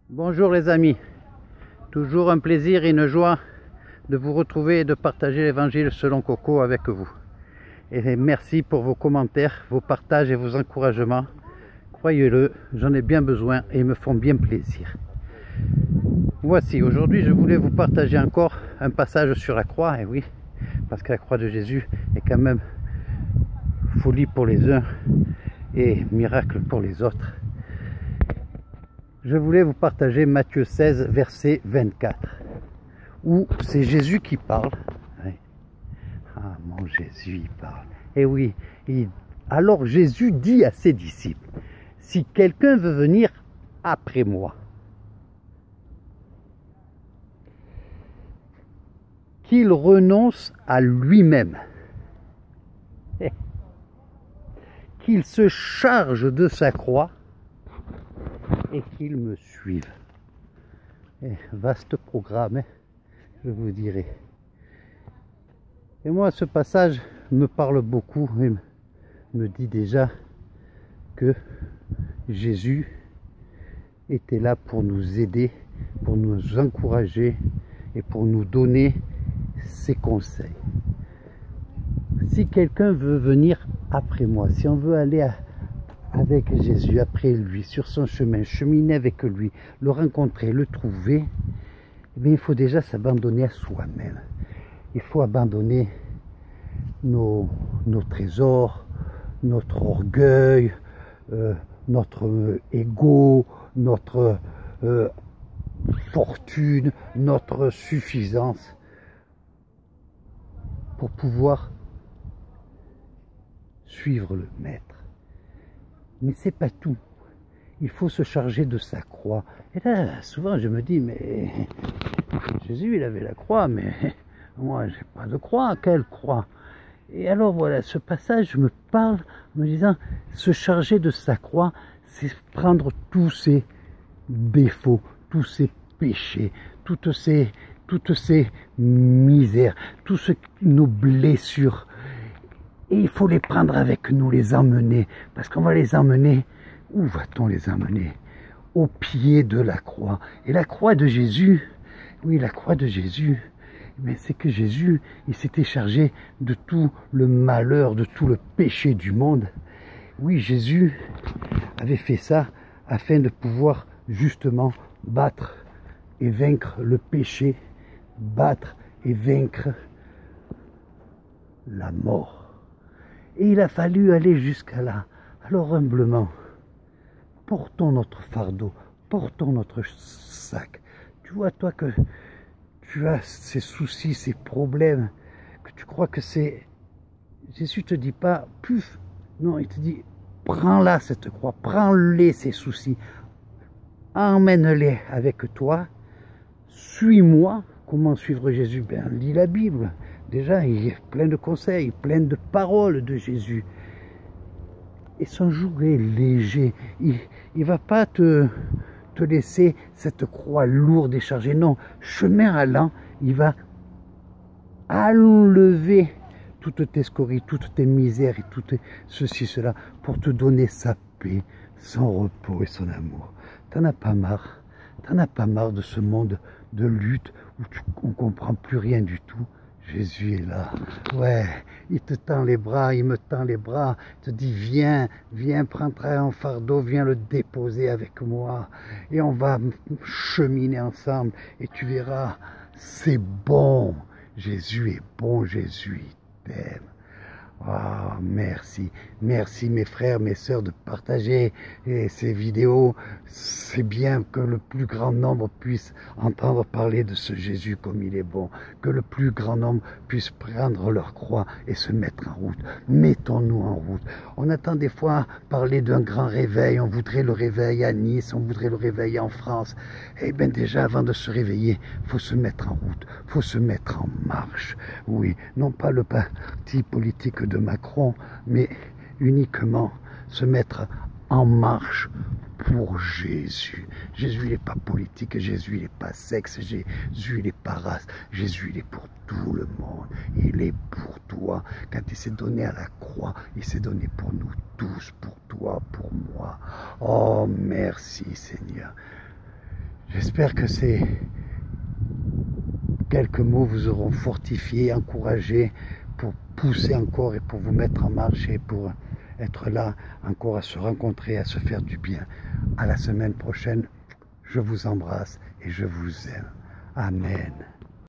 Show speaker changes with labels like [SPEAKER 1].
[SPEAKER 1] Bonjour les amis, toujours un plaisir et une joie de vous retrouver et de partager l'évangile selon Coco avec vous. Et merci pour vos commentaires, vos partages et vos encouragements. Croyez-le, j'en ai bien besoin et ils me font bien plaisir. Voici, aujourd'hui je voulais vous partager encore un passage sur la croix, et oui, parce que la croix de Jésus est quand même folie pour les uns et miracle pour les autres. Je voulais vous partager Matthieu 16, verset 24, où c'est Jésus qui parle. Ah, mon Jésus, il parle. Et oui, alors Jésus dit à ses disciples, si quelqu'un veut venir après moi, qu'il renonce à lui-même, qu'il se charge de sa croix et qu'il me suive. Vaste programme, je vous dirai. Et moi, ce passage me parle beaucoup et me dit déjà que Jésus était là pour nous aider, pour nous encourager et pour nous donner ses conseils. Si quelqu'un veut venir après moi, si on veut aller avec Jésus, après lui, sur son chemin, cheminer avec lui, le rencontrer, le trouver, eh bien, il faut déjà s'abandonner à soi-même. Il faut abandonner nos trésors, notre orgueil, notre ego, notre fortune, notre suffisance, pour pouvoir suivre le Maître. Mais c'est pas tout. Il faut se charger de sa croix. Et là, souvent, je me dis, mais Jésus, il avait la croix, mais moi, j'ai pas de croix. Quelle croix? Et alors, voilà, ce passage me parle en me disant, se charger de sa croix, c'est prendre tous ses défauts, tous ses péchés, toutes ces misères, toutes nos blessures. Et il faut les prendre avec nous, les emmener, parce qu'on va les emmener, où va-t-on les emmener? Au pied de la croix. Et la croix de Jésus, oui, la croix de Jésus, mais c'est que Jésus, il s'était chargé de tout le malheur, de tout le péché du monde. Oui, Jésus avait fait ça afin de pouvoir justement battre et vaincre le péché, battre et vaincre la mort. Et il a fallu aller jusqu'à là. Alors humblement, portons notre fardeau, portons notre sac. Tu vois, toi, que tu as ces soucis, ces problèmes, que tu crois que c'est... Jésus te dit pas, plus, non, il te dit, prends-la cette croix, prends-les ces soucis, emmène-les avec toi, suis-moi. Comment suivre Jésus? Ben, lis la Bible. Déjà, il est plein de conseils, plein de paroles de Jésus. Et son joug est léger. Il ne va pas te laisser cette croix lourde et chargée. Non, chemin allant, il va enlever toutes tes scories, toutes tes misères et tout ceci, cela, pour te donner sa paix, son repos et son amour. T'en as pas marre? T'en as pas marre de ce monde de lutte où on ne comprend plus rien du tout? Jésus est là. Ouais, il te tend les bras, il me tend les bras, il te dit viens, viens, prends un fardeau, viens le déposer avec moi et on va cheminer ensemble et tu verras, c'est bon. Jésus est bon, Jésus il t'aime. Oh, merci, merci mes frères, mes sœurs de partager ces vidéos. C'est bien que le plus grand nombre puisse entendre parler de ce Jésus comme il est bon. Que le plus grand nombre puisse prendre leur croix et se mettre en route. Mettons-nous en route. On attend des fois parler d'un grand réveil. On voudrait le réveil à Nice, on voudrait le réveil en France. Eh bien déjà avant de se réveiller, il faut se mettre en route, il faut se mettre en marche. Oui, non pas le parti politique de Macron, mais uniquement se mettre en marche pour Jésus. Jésus, il n'est pas politique, Jésus, il n'est pas sexe, Jésus, il n'est pas race, Jésus, il est pour tout le monde, il est pour toi. Quand il s'est donné à la croix, il s'est donné pour nous tous, pour toi, pour moi. Oh, merci Seigneur. J'espère que ces quelques mots vous auront fortifié, encouragé pour pousser encore et pour vous mettre en marche et pour être là encore à se rencontrer, à se faire du bien. À la semaine prochaine, je vous embrasse et je vous aime. Amen.